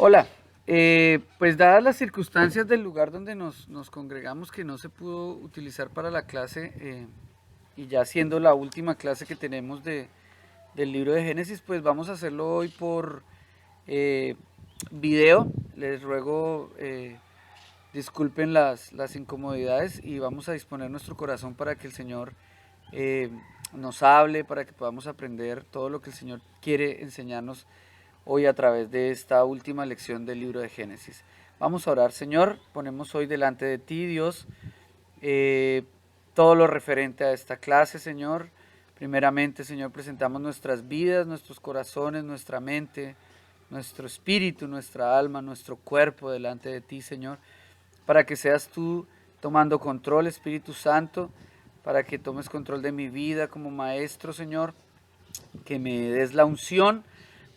Hola, pues dadas las circunstancias del lugar donde nos congregamos que no se pudo utilizar para la clase y ya siendo la última clase que tenemos del libro de Génesis, pues vamos a hacerlo hoy por eh, video. Les ruego disculpen las incomodidades y vamos a disponer nuestro corazón para que el Señor eh, nos hable, para que podamos aprender todo lo que el Señor quiere enseñarnos hoy a través de esta última lección del libro de Génesis. Vamos a orar, Señor, ponemos hoy delante de ti, Dios, eh, todo lo referente a esta clase, Señor. Primeramente, Señor, presentamos nuestras vidas, nuestros corazones, nuestra mente, nuestro espíritu, nuestra alma, nuestro cuerpo delante de ti, Señor, para que seas tú tomando control, Espíritu Santo, para que tomes control de mi vida como maestro, Señor, que me des la unción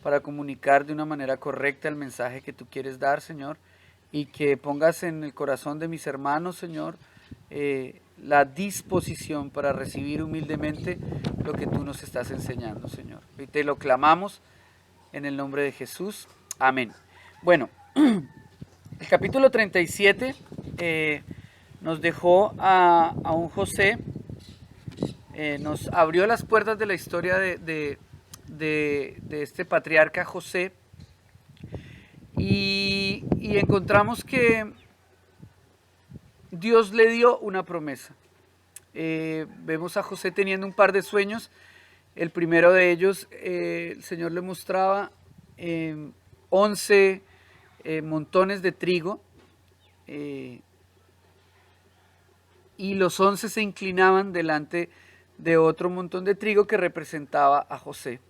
para comunicar de una manera correcta el mensaje que tú quieres dar, Señor, y que pongas en el corazón de mis hermanos, Señor, la disposición para recibir humildemente lo que tú nos estás enseñando, Señor. Y te lo clamamos en el nombre de Jesús. Amén. Bueno, el capítulo 37 nos dejó a un José, nos abrió las puertas de la historia de este patriarca José y encontramos que Dios le dio una promesa. Vemos a José teniendo un par de sueños. El primero de ellos, el Señor le mostraba 11 montones de trigo y los 11 se inclinaban delante de otro montón de trigo que representaba a José.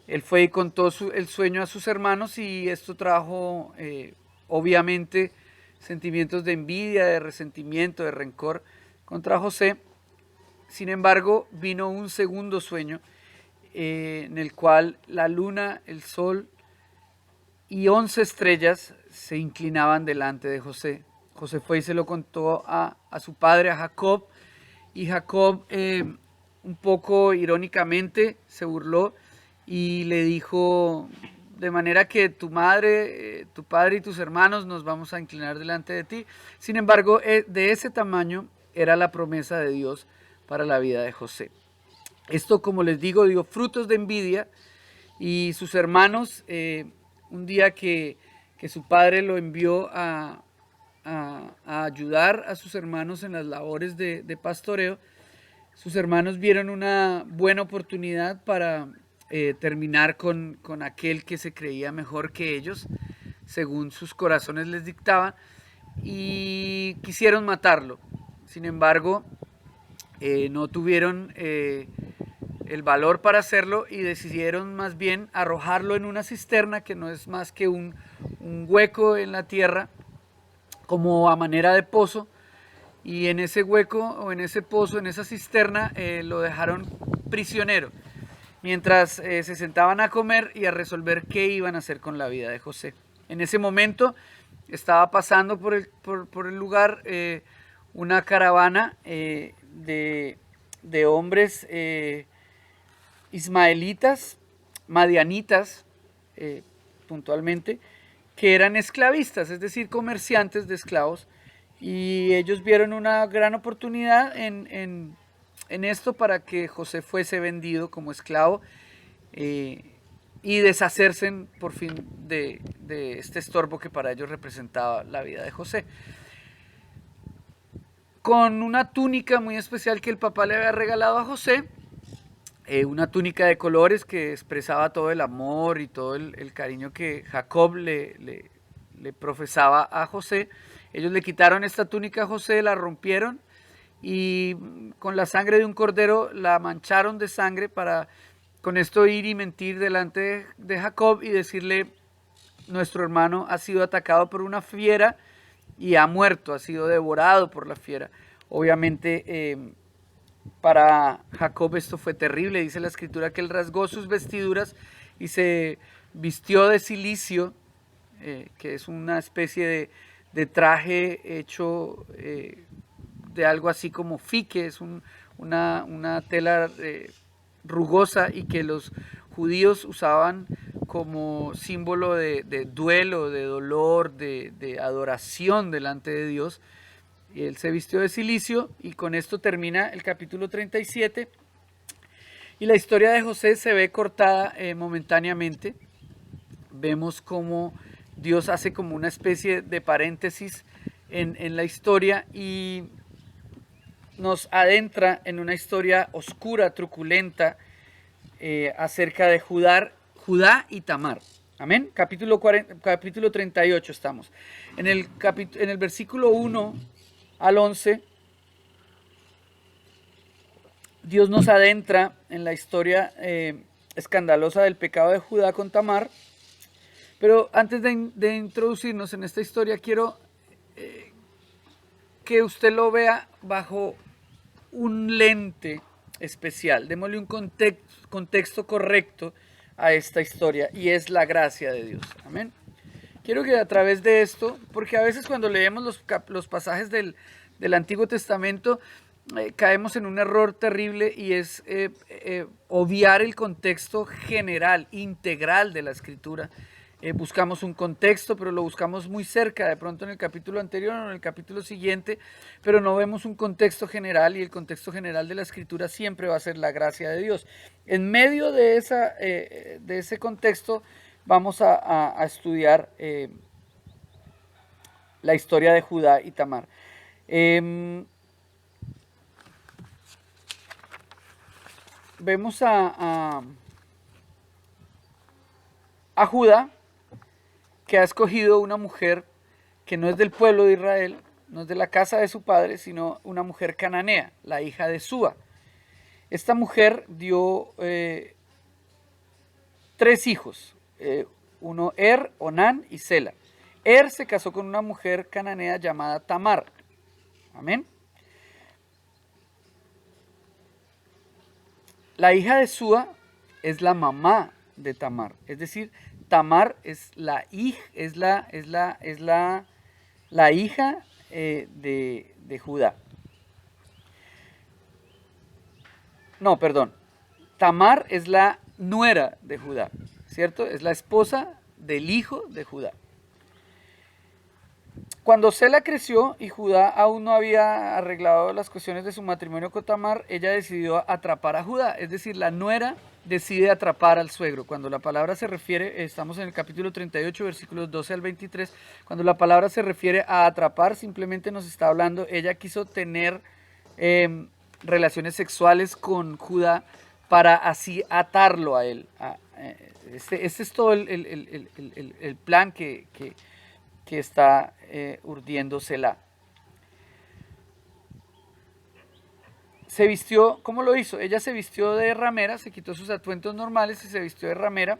Él fue y contó el sueño a sus hermanos y esto trajo obviamente sentimientos de envidia, de resentimiento, de rencor contra José. Sin embargo, vino un segundo sueño en el cual la luna, el sol y 11 estrellas se inclinaban delante de José. José fue y se lo contó a su padre, a Jacob, y Jacob un poco irónicamente se burló y le dijo, de manera que tu madre, tu padre y tus hermanos nos vamos a inclinar delante de ti. Sin embargo, de ese tamaño era la promesa de Dios para la vida de José. Esto, como les digo, dio frutos de envidia y sus hermanos, un día que su padre lo envió a ayudar a sus hermanos en las labores de pastoreo, sus hermanos vieron una buena oportunidad para terminar con aquel que se creía mejor que ellos, según sus corazones les dictaban, y quisieron matarlo. Sin embargo, no tuvieron el valor para hacerlo y decidieron más bien arrojarlo en una cisterna que no es más que un hueco en la tierra, como a manera de pozo, y en ese hueco o en ese pozo, en esa cisterna, lo dejaron prisionero, mientras se sentaban a comer y a resolver qué iban a hacer con la vida de José. En ese momento estaba pasando por el lugar una caravana de hombres ismaelitas, madianitas, puntualmente, que eran esclavistas, es decir, comerciantes de esclavos, y ellos vieron una gran oportunidad en esto para que José fuese vendido como esclavo y deshacerse por fin de este estorbo que para ellos representaba la vida de José. Con una túnica muy especial que el papá le había regalado a José, una túnica de colores que expresaba todo el amor y todo el cariño que Jacob le profesaba a José. Ellos le quitaron esta túnica a José, la rompieron y con la sangre de un cordero la mancharon de sangre para con esto ir y mentir delante de Jacob y decirle, nuestro hermano ha sido atacado por una fiera y ha muerto, ha sido devorado por la fiera. Obviamente para Jacob esto fue terrible, dice la escritura que él rasgó sus vestiduras y se vistió de cilicio, que es una especie de traje hecho de algo así como fique, es una tela rugosa y que los judíos usaban como símbolo de duelo, de dolor, de adoración delante de Dios. Y él se vistió de cilicio y con esto termina el capítulo 37. Y la historia de José se ve cortada momentáneamente. Vemos cómo Dios hace como una especie de paréntesis en la historia y nos adentra en una historia oscura, truculenta, acerca de Judá y Tamar. Amén. Capítulo 38 estamos. En el versículo 1 al 11, Dios nos adentra en la historia escandalosa del pecado de Judá con Tamar. Pero antes de introducirnos en esta historia, quiero que usted lo vea bajo un lente especial. Démosle un contexto correcto a esta historia y es la gracia de Dios. Amén. Quiero que a través de esto, porque a veces cuando leemos los pasajes del Antiguo Testamento, caemos en un error terrible y es obviar el contexto general, integral de la Escritura. Buscamos un contexto, pero lo buscamos muy cerca, de pronto en el capítulo anterior o en el capítulo siguiente, pero no vemos un contexto general, y el contexto general de la Escritura siempre va a ser la gracia de Dios. En medio de ese contexto vamos a estudiar la historia de Judá y Tamar. Vemos a Judá, que ha escogido una mujer que no es del pueblo de Israel, no es de la casa de su padre, sino una mujer cananea, la hija de Súa. Esta mujer dio 3 hijos, uno Onán y Sela. Se casó con una mujer cananea llamada Tamar. Amén. La hija de Súa es la mamá de Tamar, es decir, Tamar es la hija de Judá. No, perdón. Tamar es la nuera de Judá, ¿cierto? Es la esposa del hijo de Judá. Cuando Sela creció y Judá aún no había arreglado las cuestiones de su matrimonio con Tamar, ella decidió atrapar a Judá, es decir, la nuera decide atrapar al suegro. Cuando la palabra se refiere, estamos en el capítulo 38, versículos 12 al 23, cuando la palabra se refiere a atrapar, simplemente nos está hablando, ella quiso tener relaciones sexuales con Judá para así atarlo a él. Este es todo el plan que está urdiendo Selah. Se vistió, ¿cómo lo hizo? Ella se vistió de ramera, se quitó sus atuendos normales y se vistió de ramera.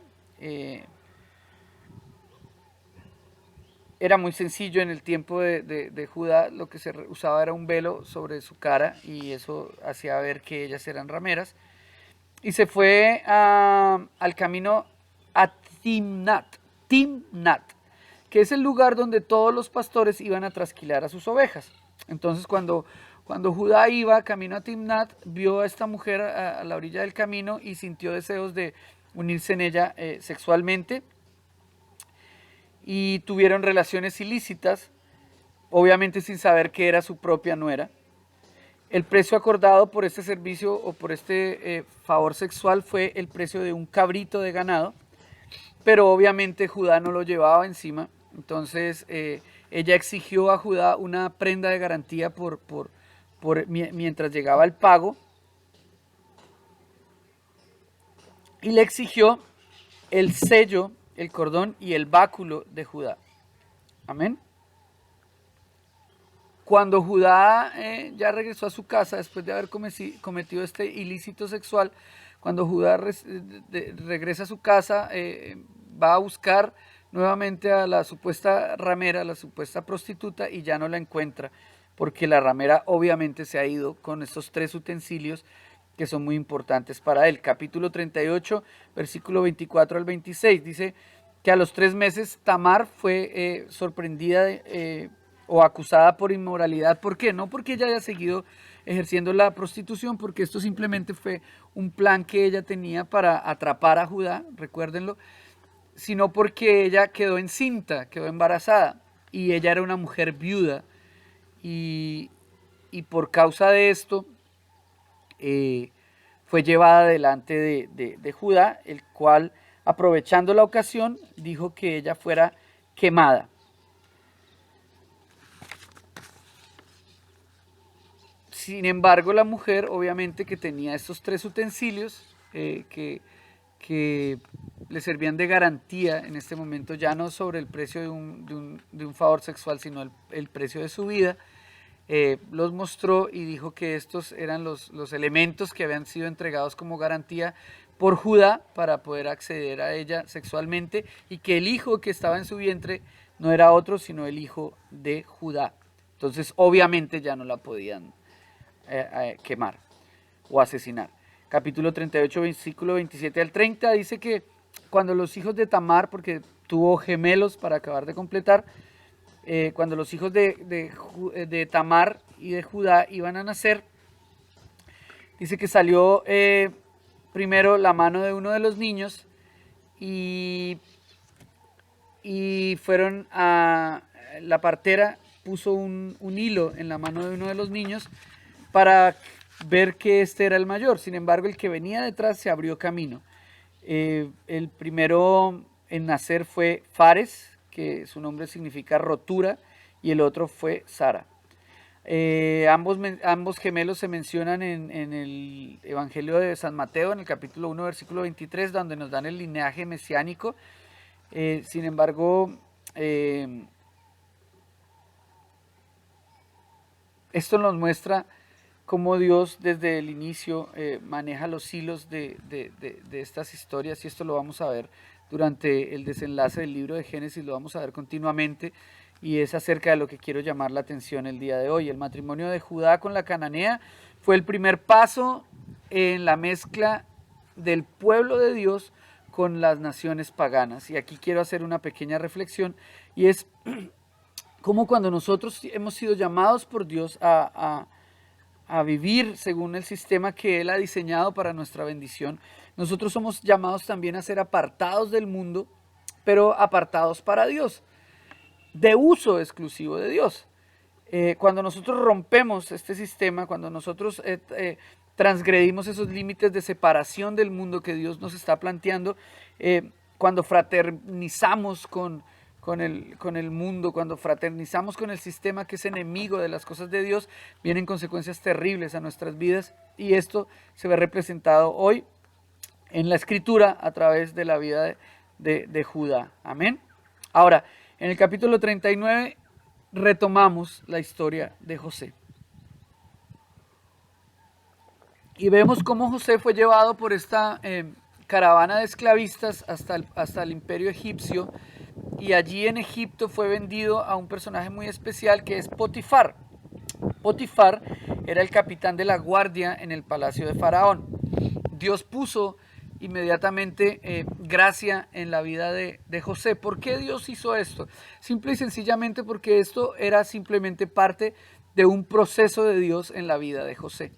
Era muy sencillo en el tiempo de Judá, lo que se usaba era un velo sobre su cara y eso hacía ver que ellas eran rameras. Y se fue al camino a Timnat, que es el lugar donde todos los pastores iban a trasquilar a sus ovejas. Entonces cuando Judá iba camino a Timnat, vio a esta mujer a la orilla del camino y sintió deseos de unirse en ella sexualmente y tuvieron relaciones ilícitas, obviamente sin saber que era su propia nuera. El precio acordado por este servicio o por este favor sexual fue el precio de un cabrito de ganado, pero obviamente Judá no lo llevaba encima, entonces ella exigió a Judá una prenda de garantía mientras llegaba el pago y le exigió el sello, el cordón y el báculo de Judá. Amén. Cuando Judá ya regresó a su casa después de haber cometido este ilícito sexual, cuando Judá regresa a su casa, va a buscar nuevamente a la supuesta ramera, a la supuesta prostituta, y ya no la encuentra, porque la ramera obviamente se ha ido con estos 3 utensilios que son muy importantes para él. Capítulo 38, versículo 24 al 26, dice que a los 3 meses Tamar fue sorprendida o acusada por inmoralidad. ¿Por qué? No porque ella haya seguido ejerciendo la prostitución, porque esto simplemente fue un plan que ella tenía para atrapar a Judá, recuérdenlo. sino porque ella quedó encinta, quedó embarazada, y ella era una mujer viuda, y, y por causa de esto fue llevada delante de Judá, el cual, aprovechando la ocasión, dijo que ella fuera quemada. Sin embargo, la mujer, obviamente, que tenía estos 3 utensilios que le servían de garantía en este momento, ya no sobre el precio de un favor sexual, sino el precio de su vida, los mostró y dijo que estos eran los elementos que habían sido entregados como garantía por Judá para poder acceder a ella sexualmente, y que el hijo que estaba en su vientre no era otro sino el hijo de Judá. Entonces obviamente ya no la podían quemar o asesinar. Capítulo 38, versículo 27 al 30 dice que cuando los hijos de Tamar, porque tuvo gemelos para acabar de completar, cuando los hijos de Tamar y de Judá iban a nacer, dice que salió primero la mano de uno de los niños y fueron a la partera, puso un hilo en la mano de uno de los niños para ver que este era el mayor. Sin embargo, el que venía detrás se abrió camino. El primero en nacer fue Fares, que su nombre significa rotura, y el otro fue Sara. Ambos gemelos se mencionan en el Evangelio de San Mateo, en el capítulo 1, versículo 23, donde nos dan el linaje mesiánico. Sin embargo, esto nos muestra cómo Dios desde el inicio maneja los hilos de estas historias, y esto lo vamos a ver durante el desenlace del libro de Génesis, lo vamos a ver continuamente, y es acerca de lo que quiero llamar la atención el día de hoy. El matrimonio de Judá con la cananea fue el primer paso en la mezcla del pueblo de Dios con las naciones paganas, y aquí quiero hacer una pequeña reflexión, y es cómo cuando nosotros hemos sido llamados por Dios a vivir según el sistema que Él ha diseñado para nuestra bendición, nosotros somos llamados también a ser apartados del mundo, pero apartados para Dios, de uso exclusivo de Dios. Cuando nosotros rompemos este sistema, cuando nosotros transgredimos esos límites de separación del mundo que Dios nos está planteando, cuando fraternizamos con el mundo, cuando fraternizamos con el sistema que es enemigo de las cosas de Dios, vienen consecuencias terribles a nuestras vidas, y esto se ve representado hoy en la Escritura a través de la vida de Judá. Amén. Ahora, en el capítulo 39 retomamos la historia de José. Y vemos cómo José fue llevado por esta caravana de esclavistas hasta el imperio egipcio, y allí en Egipto fue vendido a un personaje muy especial que es Potifar. Potifar era el capitán de la guardia en el palacio de Faraón. Dios puso inmediatamente gracia en la vida de José. ¿Por qué Dios hizo esto? Simple y sencillamente porque esto era simplemente parte de un proceso de Dios en la vida de José.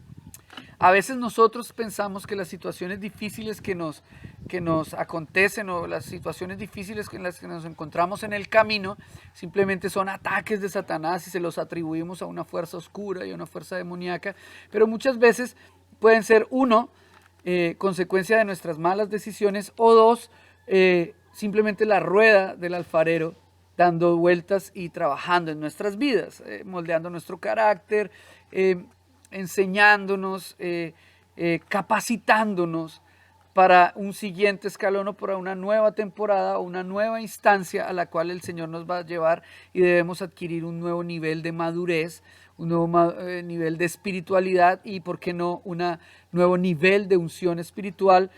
A veces nosotros pensamos que las situaciones difíciles que nos acontecen, o las situaciones difíciles en las que nos encontramos en el camino, simplemente son ataques de Satanás y se los atribuimos a una fuerza oscura y a una fuerza demoníaca, pero muchas veces pueden ser, uno, consecuencia de nuestras malas decisiones, o dos, simplemente la rueda del alfarero dando vueltas y trabajando en nuestras vidas, moldeando nuestro carácter, enseñándonos, capacitándonos para un siguiente escalón, o para una nueva temporada o una nueva instancia a la cual el Señor nos va a llevar, y debemos adquirir un nuevo nivel de madurez, un nuevo nivel de espiritualidad, y por qué no un nuevo nivel de unción espiritual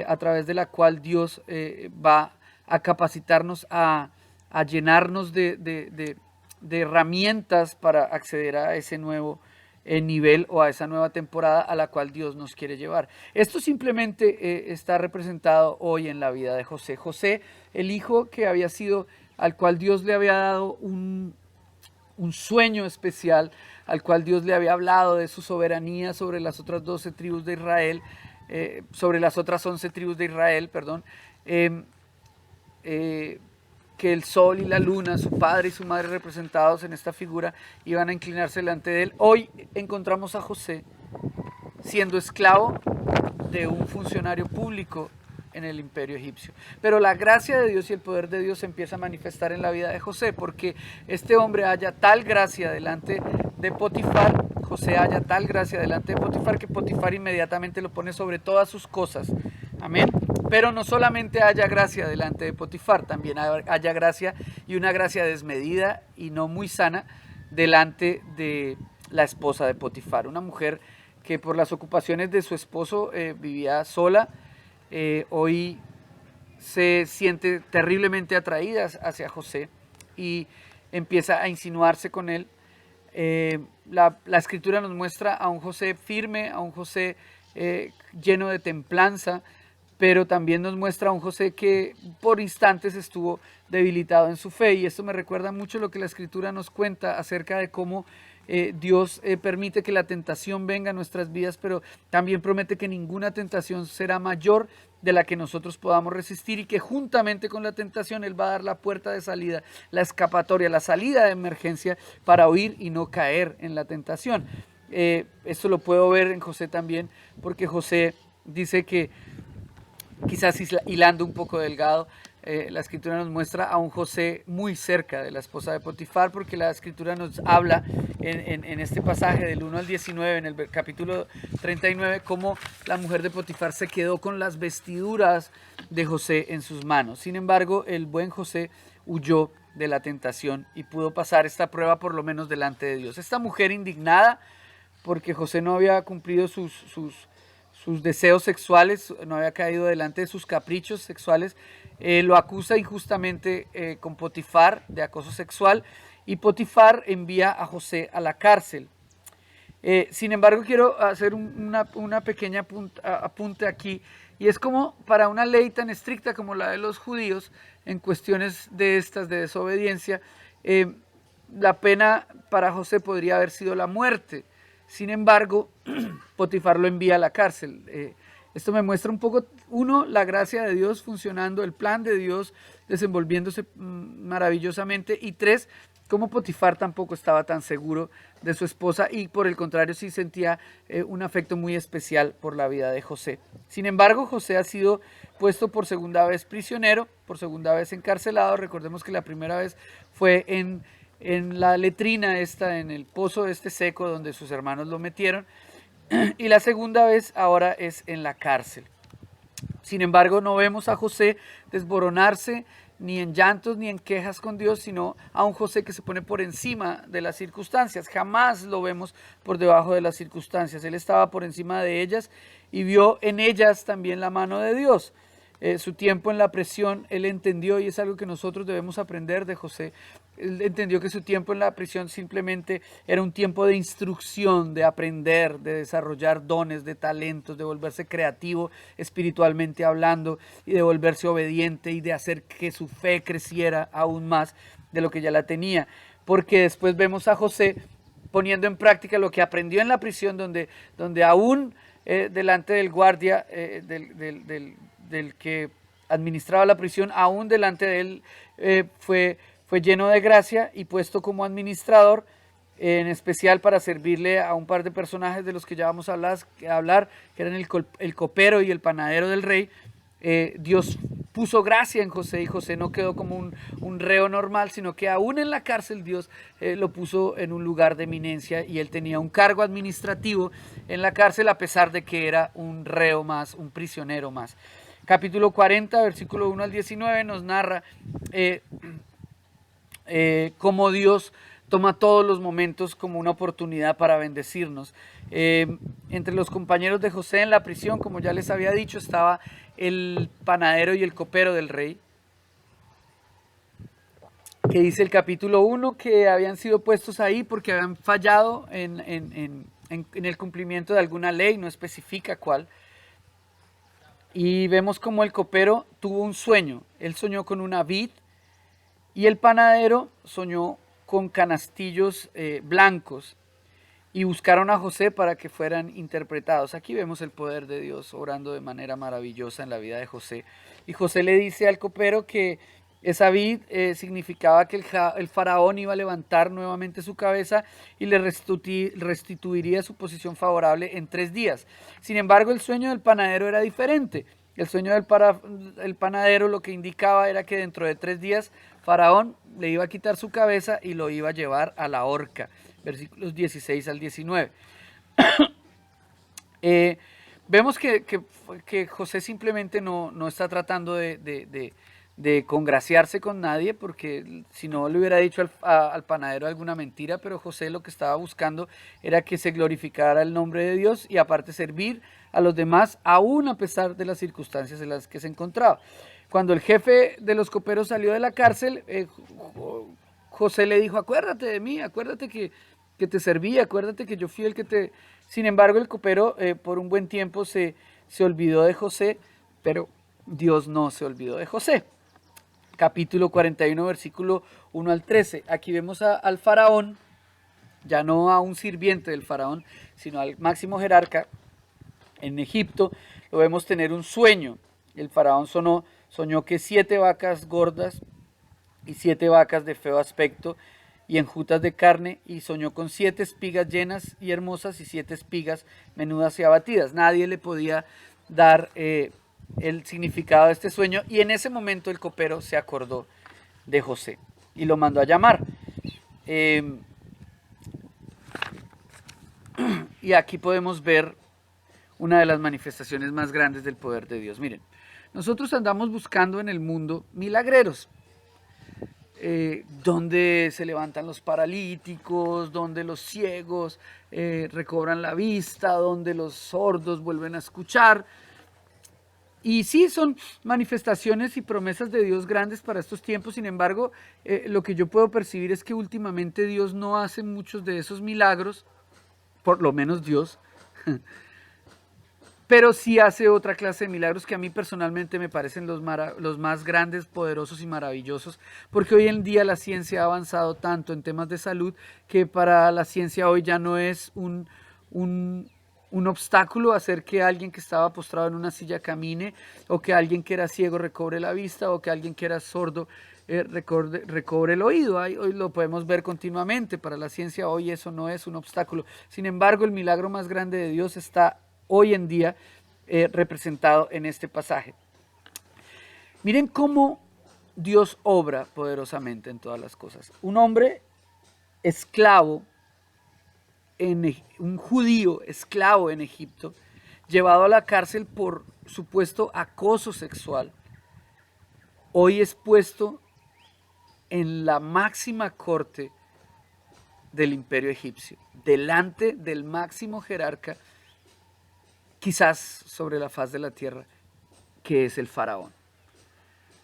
a través de la cual Dios va a capacitarnos a llenarnos de herramientas para acceder a ese nuevo nivel o a esa nueva temporada a la cual Dios nos quiere llevar. Esto simplemente está representado hoy en la vida de José. José, el hijo que había sido, al cual Dios le había dado un sueño especial, al cual Dios le había hablado de su soberanía sobre las otras 12 tribus de Israel, sobre las otras 11 tribus de Israel, perdón. que el sol y la luna, su padre y su madre representados en esta figura, iban a inclinarse delante de él. Hoy encontramos a José siendo esclavo de un funcionario público en el imperio egipcio. Pero la gracia de Dios y el poder de Dios se empieza a manifestar en la vida de José, porque este hombre halla tal gracia delante de Potifar, José halla tal gracia delante de Potifar, que Potifar inmediatamente lo pone sobre todas sus cosas. Amén. Pero no solamente haya gracia delante de Potifar, también haya gracia, y una gracia desmedida y no muy sana, delante de la esposa de Potifar, una mujer que por las ocupaciones de su esposo vivía sola, hoy se siente terriblemente atraída hacia José y empieza a insinuarse con él. La escritura nos muestra a un José firme, a un José lleno de templanza, pero también nos muestra a un José que por instantes estuvo debilitado en su fe, y esto me recuerda mucho lo que la escritura nos cuenta acerca de cómo Dios permite que la tentación venga a nuestras vidas, pero también promete que ninguna tentación será mayor de la que nosotros podamos resistir, y que juntamente con la tentación Él va a dar la puerta de salida, la escapatoria, la salida de emergencia para huir y no caer en la tentación. Esto lo puedo ver en José también, porque José dice que, quizás hilando un poco delgado, la escritura nos muestra a un José muy cerca de la esposa de Potifar, porque la escritura nos habla en este pasaje del 1 al 19, en el capítulo 39, cómo la mujer de Potifar se quedó con las vestiduras de José en sus manos. Sin embargo, el buen José huyó de la tentación y pudo pasar esta prueba por lo menos delante de Dios. Esta mujer, indignada porque José no había cumplido sus deseos sexuales, no había caído delante de sus caprichos sexuales, lo acusa injustamente con Potifar de acoso sexual, y Potifar envía a José a la cárcel. Sin embargo, quiero hacer una pequeña apunte aquí, y es como para una ley tan estricta como la de los judíos, en cuestiones de estas de desobediencia, la pena para José podría haber sido la muerte. Sin embargo, Potifar lo envía a la cárcel. Esto me muestra un poco, uno, la gracia de Dios funcionando, el plan de Dios desenvolviéndose maravillosamente, y tres, cómo Potifar tampoco estaba tan seguro de su esposa, y por el contrario sí sentía un afecto muy especial por la vida de José. Sin embargo, José ha sido puesto por segunda vez prisionero, por segunda vez encarcelado. Recordemos que la primera vez fue en la letrina esta, en el pozo este seco donde sus hermanos lo metieron, y la segunda vez ahora es en la cárcel. Sin embargo, no vemos a José desboronarse ni en llantos ni en quejas con Dios, sino a un José que se pone por encima de las circunstancias. Jamás lo vemos por debajo de las circunstancias. Él estaba por encima de ellas y vio en ellas también la mano de Dios. Su tiempo en la prisión, él entendió, y es algo que nosotros debemos aprender de José. Él entendió que su tiempo en la prisión simplemente era un tiempo de instrucción, de aprender, de desarrollar dones, de talentos, de volverse creativo espiritualmente hablando, y de volverse obediente, y de hacer que su fe creciera aún más de lo que ya la tenía. Porque después vemos a José poniendo en práctica lo que aprendió en la prisión, donde aún delante del guardia, del que administraba la prisión, aún delante de él fue lleno de gracia y puesto como administrador, en especial para servirle a un par de personajes de los que ya vamos a hablar, que eran el copero y el panadero del rey. Dios puso gracia en José, y José no quedó como un reo normal, sino que aún en la cárcel Dios lo puso en un lugar de eminencia, y él tenía un cargo administrativo en la cárcel a pesar de que era un reo más, un prisionero más. Capítulo 40, versículo 1 al 19 nos narra cómo Dios toma todos los momentos como una oportunidad para bendecirnos. Entre los compañeros de José en la prisión, como ya les había dicho, estaba el panadero y el copero del rey, que dice el capítulo 1 que habían sido puestos ahí porque habían fallado en el cumplimiento de alguna ley, no especifica cuál. Y vemos como el copero tuvo un sueño. Él soñó con una vid, y el panadero soñó con canastillos blancos, y buscaron a José para que fueran interpretados. Aquí vemos el poder de Dios obrando de manera maravillosa en la vida de José. Y José le dice al copero que Esa vid significaba que el faraón iba a levantar nuevamente su cabeza y le restituiría su posición favorable en 3 días. Sin embargo, el sueño del panadero era diferente. El sueño del panadero lo que indicaba era que dentro de 3 días Faraón le iba a quitar su cabeza y lo iba a llevar a la horca. Versículos 16 al 19. Vemos que José simplemente no está tratando de congraciarse con nadie, porque si no le hubiera dicho al panadero alguna mentira, pero José lo que estaba buscando era que se glorificara el nombre de Dios y aparte servir a los demás, aún a pesar de las circunstancias en las que se encontraba. Cuando el jefe de los coperos salió de la cárcel, José le dijo: acuérdate de mí, acuérdate que te serví, acuérdate que yo fui el que te... Sin embargo, el copero por un buen tiempo se olvidó de José, pero Dios no se olvidó de José. Capítulo 41, versículo 1 al 13. Aquí vemos al faraón, ya no a un sirviente del faraón, sino al máximo jerarca en Egipto. Lo vemos tener un sueño. El faraón soñó que 7 vacas gordas y 7 vacas de feo aspecto y enjutas de carne, y soñó con 7 espigas llenas y hermosas y 7 espigas menudas y abatidas. Nadie le podía dar el significado de este sueño, y en ese momento el copero se acordó de José y lo mandó a llamar. Y aquí podemos ver una de las manifestaciones más grandes del poder de Dios. Miren, nosotros andamos buscando en el mundo milagreros, donde se levantan los paralíticos, donde los ciegos recobran la vista, donde los sordos vuelven a escuchar. Y sí, son manifestaciones y promesas de Dios grandes para estos tiempos. Sin embargo, lo que yo puedo percibir es que últimamente Dios no hace muchos de esos milagros, por lo menos Dios, pero sí hace otra clase de milagros que a mí personalmente me parecen los más grandes, poderosos y maravillosos, porque hoy en día la ciencia ha avanzado tanto en temas de salud que para la ciencia hoy ya no es un obstáculo hacer que alguien que estaba postrado en una silla camine, o que alguien que era ciego recobre la vista, o que alguien que era sordo recobre el oído. Hoy lo podemos ver continuamente. Para la ciencia hoy eso no es un obstáculo. Sin embargo, el milagro más grande de Dios está hoy en día representado en este pasaje. Miren cómo Dios obra poderosamente en todas las cosas. Un hombre esclavo, un judío esclavo en Egipto, llevado a la cárcel por supuesto acoso sexual, hoy es puesto en la máxima corte del imperio egipcio, delante del máximo jerarca, quizás sobre la faz de la tierra, que es el faraón.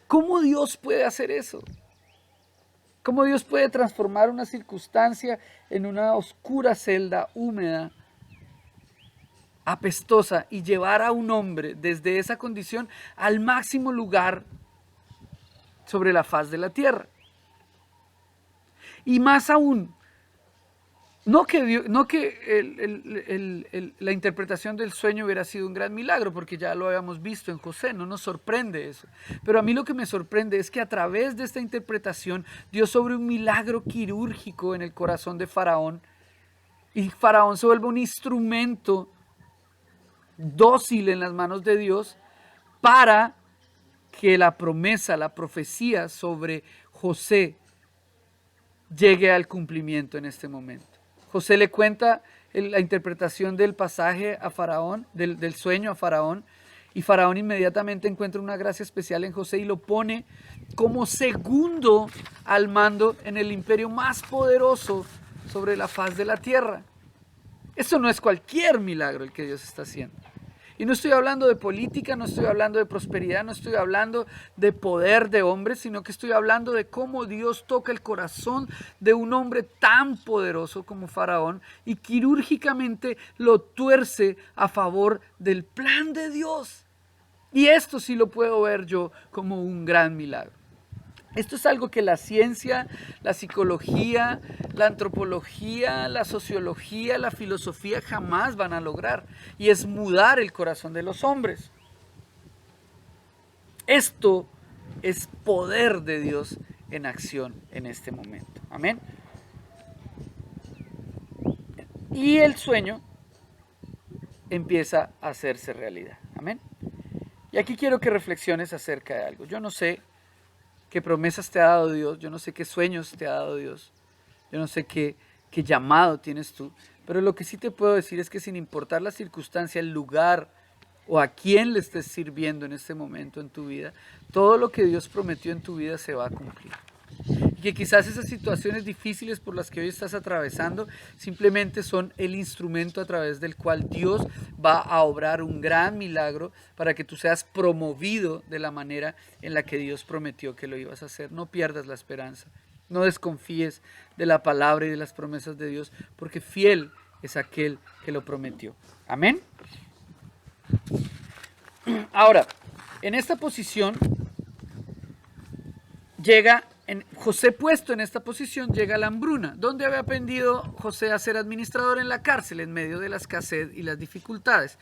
¿Cómo Dios puede hacer eso? ¿Cómo Dios puede transformar una circunstancia en una oscura celda húmeda, apestosa, y llevar a un hombre desde esa condición al máximo lugar sobre la faz de la tierra? Y más aún, no que la interpretación del sueño hubiera sido un gran milagro, porque ya lo habíamos visto en José, no nos sorprende eso. Pero a mí lo que me sorprende es que a través de esta interpretación Dios obre un milagro quirúrgico en el corazón de Faraón, y Faraón se vuelve un instrumento dócil en las manos de Dios para que la promesa, la profecía sobre José llegue al cumplimiento en este momento. José le cuenta la interpretación del pasaje a Faraón, del sueño a Faraón, y Faraón inmediatamente encuentra una gracia especial en José y lo pone como segundo al mando en el imperio más poderoso sobre la faz de la tierra. Eso no es cualquier milagro el que Dios está haciendo. Y no estoy hablando de política, no estoy hablando de prosperidad, no estoy hablando de poder de hombres, sino que estoy hablando de cómo Dios toca el corazón de un hombre tan poderoso como Faraón y quirúrgicamente lo tuerce a favor del plan de Dios. Y esto sí lo puedo ver yo como un gran milagro. Esto es algo que la ciencia, la psicología, la antropología, la sociología, la filosofía jamás van a lograr, y es mudar el corazón de los hombres. Esto es poder de Dios en acción en este momento. Amén. Y el sueño empieza a hacerse realidad. Amén. Y aquí quiero que reflexiones acerca de algo. Yo no sé qué promesas te ha dado Dios, yo no sé qué sueños te ha dado Dios, yo no sé qué llamado tienes tú, pero lo que sí te puedo decir es que sin importar la circunstancia, el lugar o a quién le estés sirviendo en este momento en tu vida, todo lo que Dios prometió en tu vida se va a cumplir. Y que quizás esas situaciones difíciles por las que hoy estás atravesando simplemente son el instrumento a través del cual Dios va a obrar un gran milagro para que tú seas promovido de la manera en la que Dios prometió que lo ibas a hacer. No pierdas la esperanza, no desconfíes de la palabra y de las promesas de Dios, porque fiel es aquel que lo prometió. Amén. Ahora, en esta posición llega, José puesto en esta posición, llega la hambruna. ¿Dónde había aprendido José a ser administrador? En la cárcel, en medio de la escasez y las dificultades.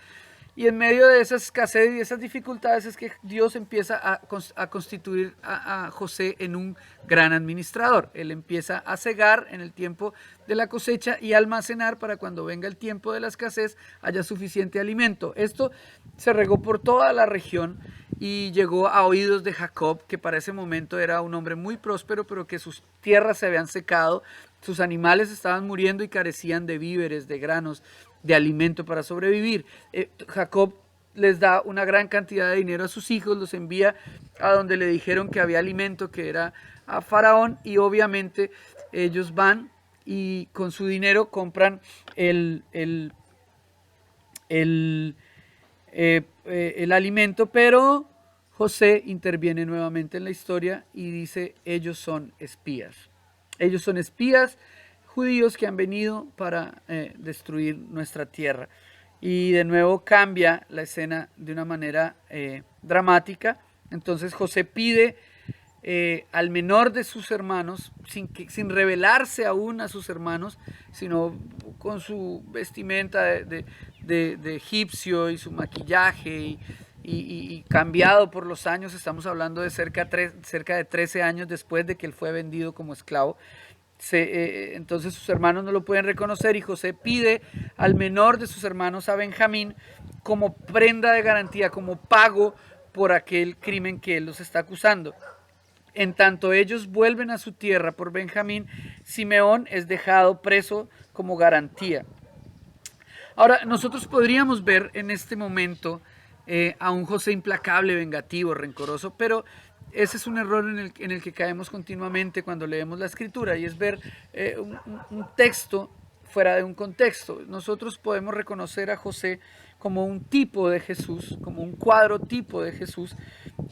Y en medio de esa escasez y esas dificultades es que Dios empieza a constituir a José en un gran administrador. Él empieza a cegar en el tiempo de la cosecha y almacenar para cuando venga el tiempo de la escasez haya suficiente alimento. Esto se regó por toda la región y llegó a oídos de Jacob, que para ese momento era un hombre muy próspero, pero que sus tierras se habían secado, sus animales estaban muriendo y carecían de víveres, de granos, de alimento para sobrevivir. Jacob les da una gran cantidad de dinero a sus hijos, los envía a donde le dijeron que había alimento, que era a Faraón, y obviamente ellos van y con su dinero compran el alimento, pero José interviene nuevamente en la historia y dice, ellos son espías. Ellos son espías judíos que han venido para destruir nuestra tierra. Y de nuevo cambia la escena de una manera dramática. Entonces José pide al menor de sus hermanos, sin revelarse aún a sus hermanos, sino con su vestimenta de egipcio y su maquillaje y cambiado por los años. Estamos hablando de cerca de 13 años después de que él fue vendido como esclavo. Entonces sus hermanos no lo pueden reconocer y José pide al menor de sus hermanos, a Benjamín, como prenda de garantía, como pago por aquel crimen que él los está acusando. En tanto ellos vuelven a su tierra por Benjamín, Simeón es dejado preso como garantía. Ahora, nosotros podríamos ver en este momento a un José implacable, vengativo, rencoroso, pero ese es un error en el que caemos continuamente cuando leemos la Escritura, y es ver un texto fuera de un contexto. Nosotros podemos reconocer a José como un tipo de Jesús, como un cuadro tipo de Jesús,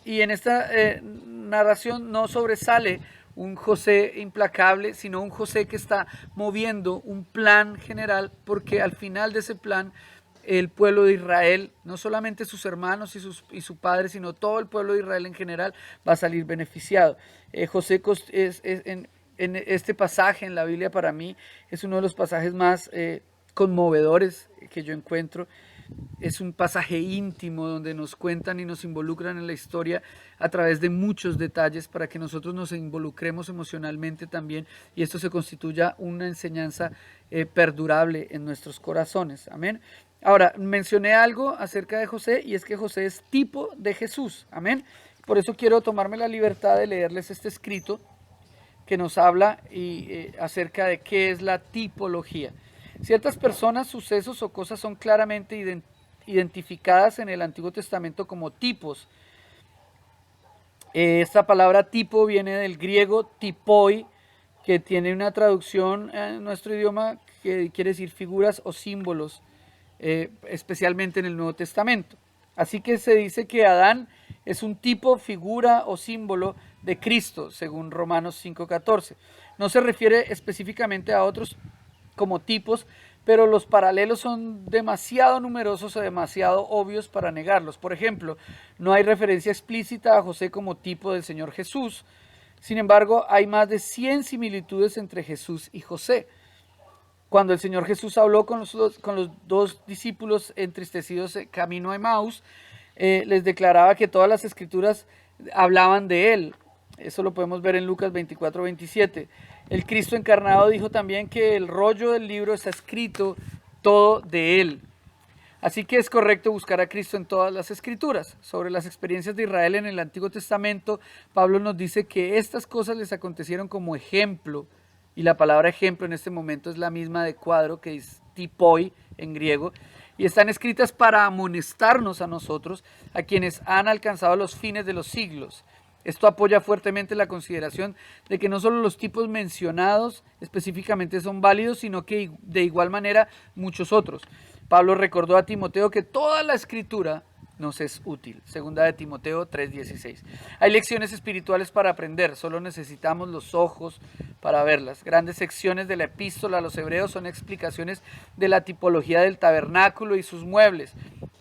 y en esta narración no sobresale un José implacable, sino un José que está moviendo un plan general, porque al final de ese plan el pueblo de Israel, no solamente sus hermanos y su padre, sino todo el pueblo de Israel en general va a salir beneficiado. José en este pasaje en la Biblia, para mí es uno de los pasajes más conmovedores que yo encuentro. Es un pasaje íntimo donde nos cuentan y nos involucran en la historia a través de muchos detalles para que nosotros nos involucremos emocionalmente también y esto se constituya una enseñanza perdurable en nuestros corazones. Amén. Ahora, mencioné algo acerca de José y es que José es tipo de Jesús. Amén. Por eso quiero tomarme la libertad de leerles este escrito que nos habla acerca de qué es la tipología. Ciertas personas, sucesos o cosas son claramente identificadas en el Antiguo Testamento como tipos. Esta palabra tipo viene del griego tipoi, que tiene una traducción en nuestro idioma que quiere decir figuras o símbolos, especialmente en el Nuevo Testamento. Así que se dice que Adán es un tipo, figura o símbolo de Cristo, según Romanos 5:14. No se refiere específicamente a otros como tipos, pero los paralelos son demasiado numerosos o demasiado obvios para negarlos. Por ejemplo, no hay referencia explícita a José como tipo del Señor Jesús. Sin embargo, hay más de 100 similitudes entre Jesús y José. Cuando el Señor Jesús habló con los dos discípulos entristecidos camino a Emaús, les declaraba que todas las escrituras hablaban de él. Eso lo podemos ver en Lucas 24-27. El Cristo encarnado dijo también que el rollo del libro está escrito todo de él. Así que es correcto buscar a Cristo en todas las escrituras. Sobre las experiencias de Israel en el Antiguo Testamento, Pablo nos dice que estas cosas les acontecieron como ejemplo, y la palabra ejemplo en este momento es la misma de cuadro, que es tipoi en griego, y están escritas para amonestarnos a nosotros, a quienes han alcanzado los fines de los siglos. Esto apoya fuertemente la consideración de que no solo los tipos mencionados específicamente son válidos, sino que de igual manera muchos otros. Pablo recordó a Timoteo que toda la escritura nos es útil. Segunda de Timoteo 3:16. Hay lecciones espirituales para aprender, solo necesitamos los ojos para verlas. Grandes secciones de la epístola a los hebreos son explicaciones de la tipología del tabernáculo y sus muebles.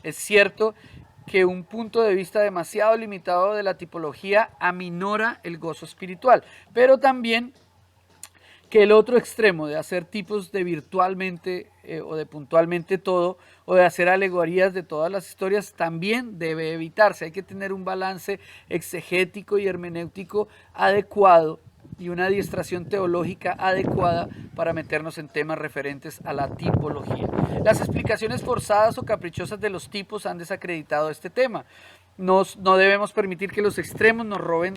Es cierto que un punto de vista demasiado limitado de la tipología aminora el gozo espiritual, pero también que el otro extremo de hacer tipos de virtualmente o de puntualmente todo, o de hacer alegorías de todas las historias, también debe evitarse. Hay que tener un balance exegético y hermenéutico adecuado y una adiestración teológica adecuada para meternos en temas referentes a la tipología. Las explicaciones forzadas o caprichosas de los tipos han desacreditado este tema. No debemos permitir que los extremos nos roben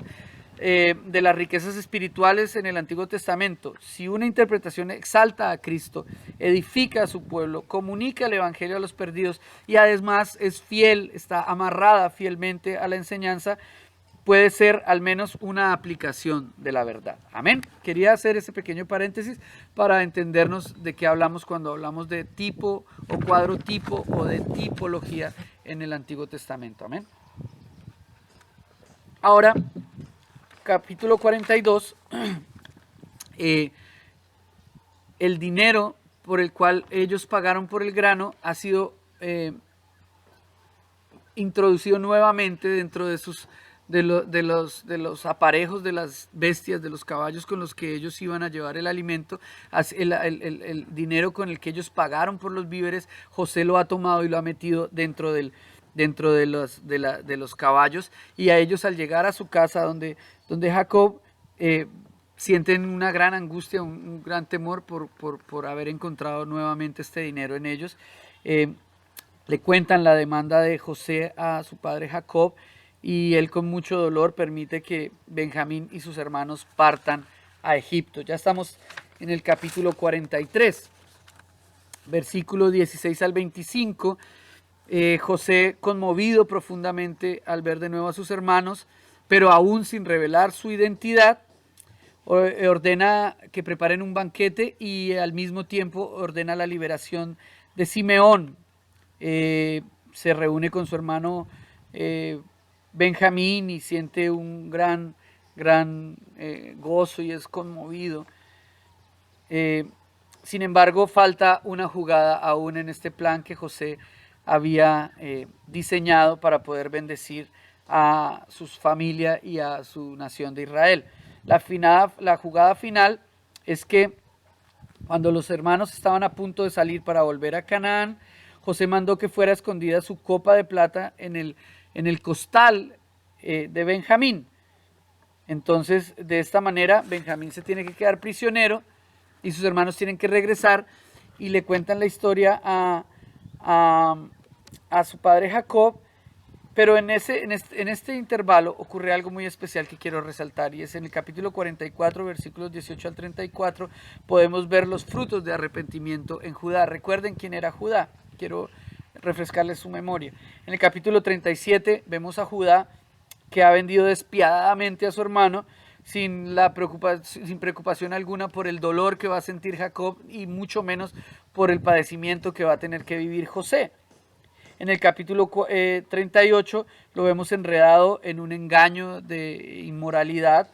de las riquezas espirituales en el Antiguo Testamento. Si una interpretación exalta a Cristo, edifica a su pueblo, comunica el Evangelio a los perdidos y además es fiel, está amarrada fielmente a la enseñanza, puede ser al menos una aplicación de la verdad. Amén. Quería hacer ese pequeño paréntesis para entendernos de qué hablamos cuando hablamos de tipo o cuadrotipo o de tipología en el Antiguo Testamento. Amén. Ahora, capítulo 42, el dinero por el cual ellos pagaron por el grano ha sido introducido nuevamente dentro de los aparejos de las bestias, de los caballos con los que ellos iban a llevar el alimento. El dinero con el que ellos pagaron por los víveres, José lo ha tomado y lo ha metido dentro de los caballos, y a ellos al llegar a su casa donde Jacob sienten una gran angustia, un gran temor por haber encontrado nuevamente este dinero en ellos. Le cuentan la demanda de José a su padre Jacob, y él con mucho dolor permite que Benjamín y sus hermanos partan a Egipto. Ya estamos en el capítulo 43, versículo 16 al 25. José, conmovido profundamente al ver de nuevo a sus hermanos, pero aún sin revelar su identidad, ordena que preparen un banquete y al mismo tiempo ordena la liberación de Simeón. Se reúne con su hermano Benjamín y siente un gran gozo y es conmovido. Sin embargo, falta una jugada aún en este plan que José había diseñado para poder bendecir a su familia y a su nación de Israel. La jugada final es que cuando los hermanos estaban a punto de salir para volver a Canaán, José mandó que fuera escondida su copa de plata en el costal de Benjamín. Entonces, de esta manera, Benjamín se tiene que quedar prisionero y sus hermanos tienen que regresar, y le cuentan la historia a su padre Jacob. Pero en este intervalo ocurre algo muy especial que quiero resaltar, y es en el capítulo 44, versículos 18 al 34, podemos ver los frutos de arrepentimiento en Judá. Recuerden quién era Judá, quiero refrescarles su memoria. En el capítulo 37 vemos a Judá, que ha vendido despiadadamente a su hermano, sin preocupación alguna por el dolor que va a sentir Jacob, y mucho menos por el padecimiento que va a tener que vivir José. En el capítulo 38 lo vemos enredado en un engaño de inmoralidad,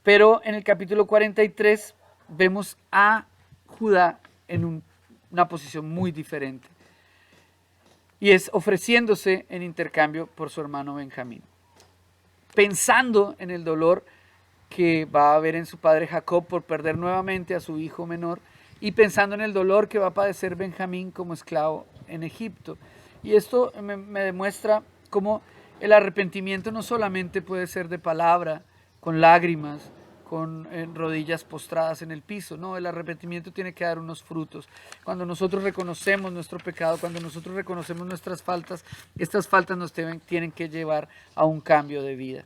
pero en el capítulo 43 vemos a Judá en una posición muy diferente, y es ofreciéndose en intercambio por su hermano Benjamín, pensando en el dolor que va a haber en su padre Jacob por perder nuevamente a su hijo menor, y pensando en el dolor que va a padecer Benjamín como esclavo en Egipto. Y esto me demuestra cómo El arrepentimiento no solamente puede ser de palabra, con lágrimas, con rodillas postradas en el piso. No, el arrepentimiento tiene que dar unos frutos. Cuando nosotros reconocemos nuestro pecado, cuando nosotros reconocemos nuestras faltas, estas faltas nos tienen que llevar a un cambio de vida.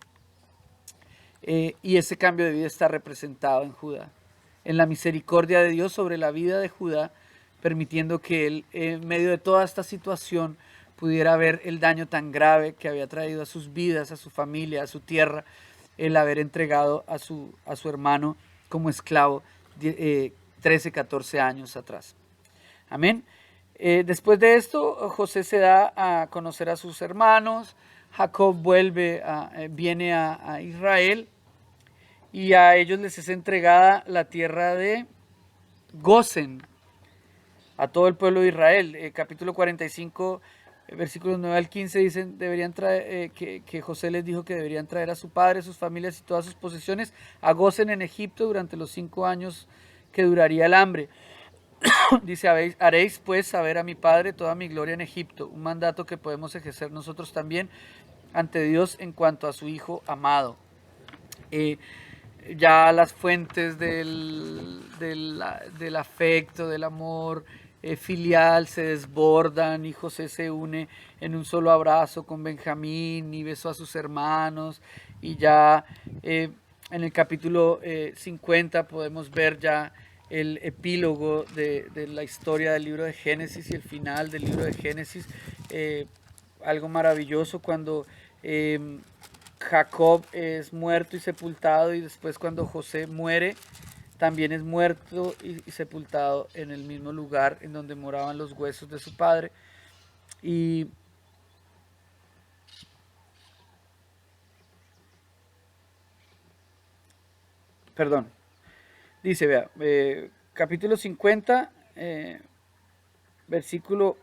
Y ese cambio de vida está representado en Judá, en la misericordia de Dios sobre la vida de Judá, permitiendo que él, en medio de toda esta situación, pudiera ver el daño tan grave que había traído a sus vidas, a su familia, a su tierra, el haber entregado a su hermano como esclavo 13, 14 años atrás. Amén. Después de esto, José se da a conocer a sus hermanos. Jacob viene a Israel y a ellos les es entregada la tierra de Gosen, a todo el pueblo de Israel. Capítulo 45, versículos 9 al 15 dicen que José les dijo que deberían traer a su padre, sus familias y todas sus posesiones a Gosen en Egipto durante los 5 años que duraría el hambre. Dice, haréis pues saber a mi padre toda mi gloria en Egipto, un mandato que podemos ejercer nosotros también ante Dios en cuanto a su hijo amado. Ya las fuentes del afecto, del amor filial se desbordan y José se une en un solo abrazo con Benjamín y besó a sus hermanos, y ya en el capítulo 50 podemos ver ya el epílogo de la historia del libro de Génesis y el final del libro de Génesis. Algo maravilloso cuando Jacob es muerto y sepultado, y después cuando José muere también es muerto y sepultado en el mismo lugar en donde moraban los huesos de su padre. Y perdón, dice, vea, capítulo 50, versículo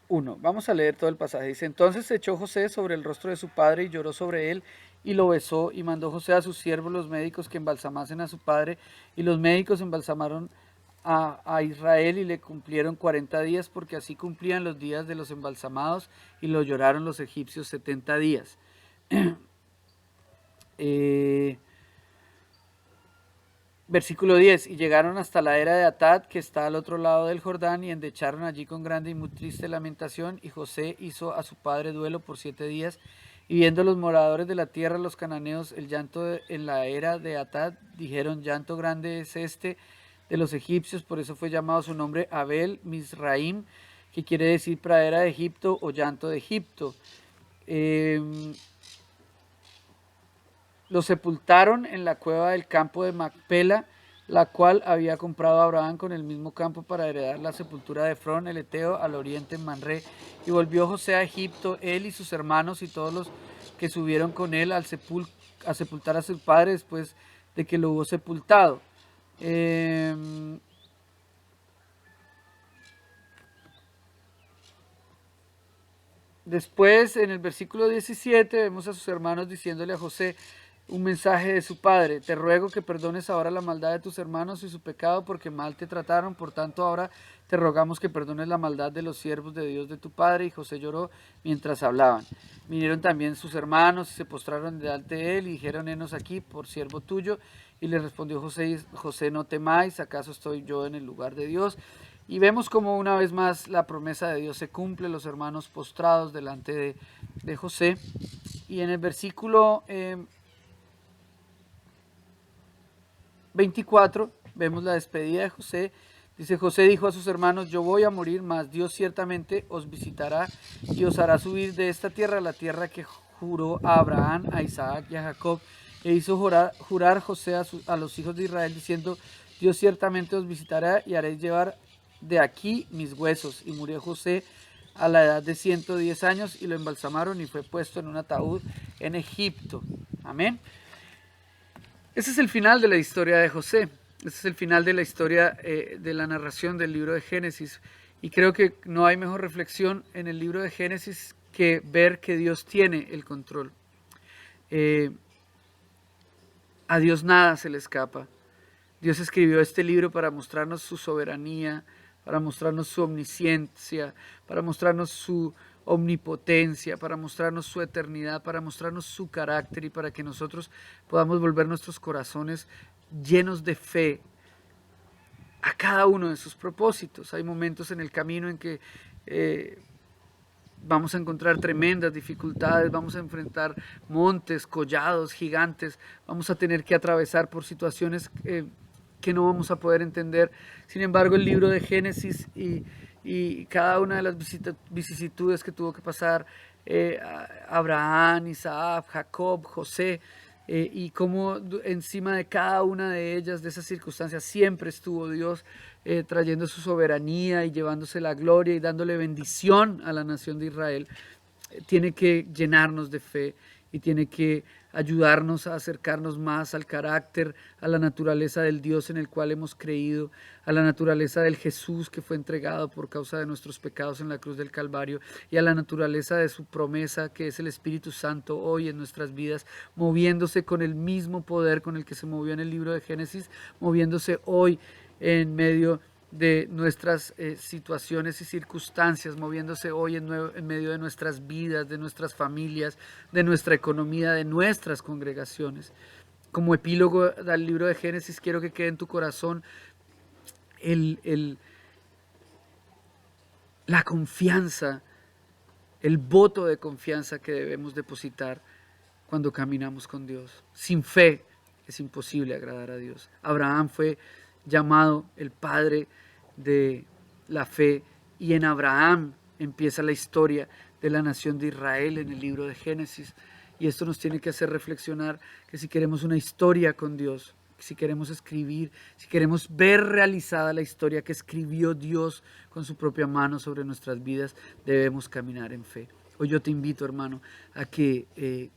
1. Vamos a leer todo el pasaje. Dice, entonces se echó José sobre el rostro de su padre y lloró sobre él y lo besó, y mandó José a sus siervos los médicos que embalsamasen a su padre, y los médicos embalsamaron a Israel y le cumplieron 40 días, porque así cumplían los días de los embalsamados, y lo lloraron los egipcios 70 días. Versículo 10, y llegaron hasta la era de Atad, que está al otro lado del Jordán, y endecharon allí con grande y muy triste lamentación, y José hizo a su padre duelo por 7 días, y viendo los moradores de la tierra, los cananeos, el llanto en la era de Atad, dijeron, llanto grande es este de los egipcios, por eso fue llamado su nombre Abel Misraim, que quiere decir pradera de Egipto o llanto de Egipto. Lo sepultaron en la cueva del campo de Macpela, la cual había comprado Abraham con el mismo campo para heredar la sepultura de Efrón el Eteo al oriente en Manré. Y volvió José a Egipto, él y sus hermanos y todos los que subieron con él a sepultar a su padre después de que lo hubo sepultado. Después, en el versículo 17, vemos a sus hermanos diciéndole a José un mensaje de su padre: te ruego que perdones ahora la maldad de tus hermanos y su pecado, porque mal te trataron. Por tanto, ahora te rogamos que perdones la maldad de los siervos de Dios de tu padre. Y José lloró mientras hablaban. Vinieron también sus hermanos y se postraron delante de él y dijeron: henos aquí por siervo tuyo. Y le respondió José, no temáis, ¿acaso estoy yo en el lugar de Dios? Y vemos como una vez más la promesa de Dios se cumple, los hermanos postrados delante de José. Y en el versículo 24 vemos la despedida de José. Dice, José dijo a sus hermanos, yo voy a morir, mas Dios ciertamente os visitará y os hará subir de esta tierra, la tierra que juró a Abraham, a Isaac y a Jacob. E hizo jurar José a los hijos de Israel, diciendo, Dios ciertamente os visitará y haréis llevar de aquí mis huesos. Y murió José a la edad de 110 años y lo embalsamaron y fue puesto en un ataúd en Egipto. Amén. Ese es el final de la historia de José. Ese es el final de la historia de la narración del libro de Génesis. Y creo que no hay mejor reflexión en el libro de Génesis que ver que Dios tiene el control. A Dios nada se le escapa. Dios escribió este libro para mostrarnos su soberanía, para mostrarnos su omnisciencia, para mostrarnos su omnipotencia, para mostrarnos su eternidad, para mostrarnos su carácter y para que nosotros podamos volver nuestros corazones llenos de fe a cada uno de sus propósitos. Hay momentos en el camino en que vamos a encontrar tremendas dificultades, vamos a enfrentar montes, collados, gigantes, vamos a tener que atravesar por situaciones que no vamos a poder entender. Sin embargo, el libro de Génesis y cada una de las vicisitudes que tuvo que pasar Abraham, Isaac, Jacob, José, y cómo encima de cada una de ellas, de esas circunstancias, siempre estuvo Dios trayendo su soberanía y llevándose la gloria y dándole bendición a la nación de Israel. Tiene que llenarnos de fe y tiene que ayudarnos a acercarnos más al carácter, a la naturaleza del Dios en el cual hemos creído, a la naturaleza del Jesús que fue entregado por causa de nuestros pecados en la cruz del Calvario y a la naturaleza de su promesa que es el Espíritu Santo hoy en nuestras vidas, moviéndose con el mismo poder con el que se movió en el libro de Génesis, moviéndose hoy en medio de nuestras situaciones y circunstancias, moviéndose hoy en medio de nuestras vidas, de nuestras familias, de nuestra economía, de nuestras congregaciones. Como epílogo del libro de Génesis, quiero que quede en tu corazón la confianza, el voto de confianza que debemos depositar cuando caminamos con Dios. Sin fe es imposible agradar a Dios. Abraham fue llamado el padre de la fe y en Abraham empieza la historia de la nación de Israel en el libro de Génesis, y esto nos tiene que hacer reflexionar que si queremos una historia con Dios, si queremos escribir, si queremos ver realizada la historia que escribió Dios con su propia mano sobre nuestras vidas, debemos caminar en fe. Hoy yo te invito, hermano, a que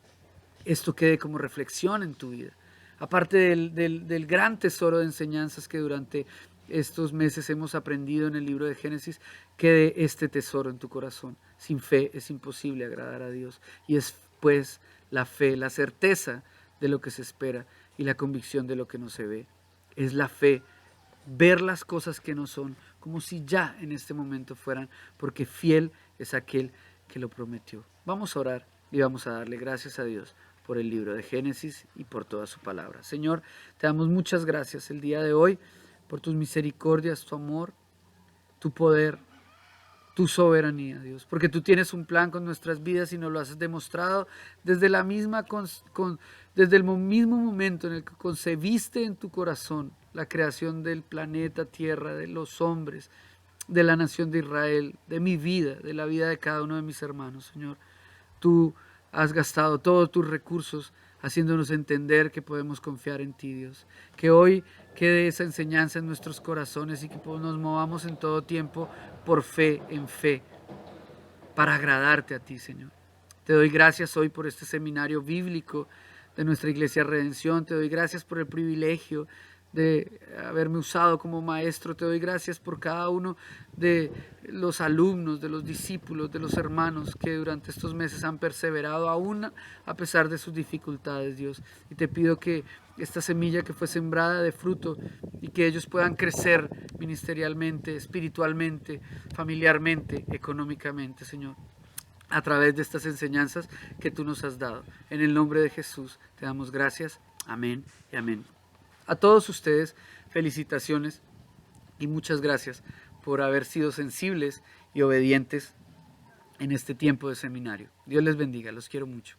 esto quede como reflexión en tu vida. Aparte del gran tesoro de enseñanzas que durante estos meses hemos aprendido en el libro de Génesis, quede este tesoro en tu corazón. Sin fe es imposible agradar a Dios. Y es pues la fe, la certeza de lo que se espera y la convicción de lo que no se ve. Es la fe, ver las cosas que no son como si ya en este momento fueran, porque fiel es aquel que lo prometió. Vamos a orar y vamos a darle gracias a Dios por el libro de Génesis y por toda su palabra. Señor, te damos muchas gracias el día de hoy por tus misericordias, tu amor, tu poder, tu soberanía, Dios, porque tú tienes un plan con nuestras vidas y nos lo has demostrado desde desde el mismo momento en el que concebiste en tu corazón la creación del planeta Tierra, de los hombres, de la nación de Israel, de mi vida, de la vida de cada uno de mis hermanos, Señor. Tú has gastado todos tus recursos haciéndonos entender que podemos confiar en ti, Dios. Que hoy quede esa enseñanza en nuestros corazones y que nos movamos en todo tiempo por fe, en fe, para agradarte a ti, Señor. Te doy gracias hoy por este seminario bíblico de nuestra Iglesia Redención. Te doy gracias por el privilegio de haberme usado como maestro. Te doy gracias por cada uno de los alumnos, de los discípulos, de los hermanos que durante estos meses han perseverado aún a pesar de sus dificultades, Dios. Y te pido que esta semilla que fue sembrada de fruto y que ellos puedan crecer ministerialmente, espiritualmente, familiarmente, económicamente, Señor, a través de estas enseñanzas que tú nos has dado. En el nombre de Jesús te damos gracias. Amén y amén. A todos ustedes, felicitaciones y muchas gracias por haber sido sensibles y obedientes en este tiempo de seminario. Dios les bendiga, los quiero mucho.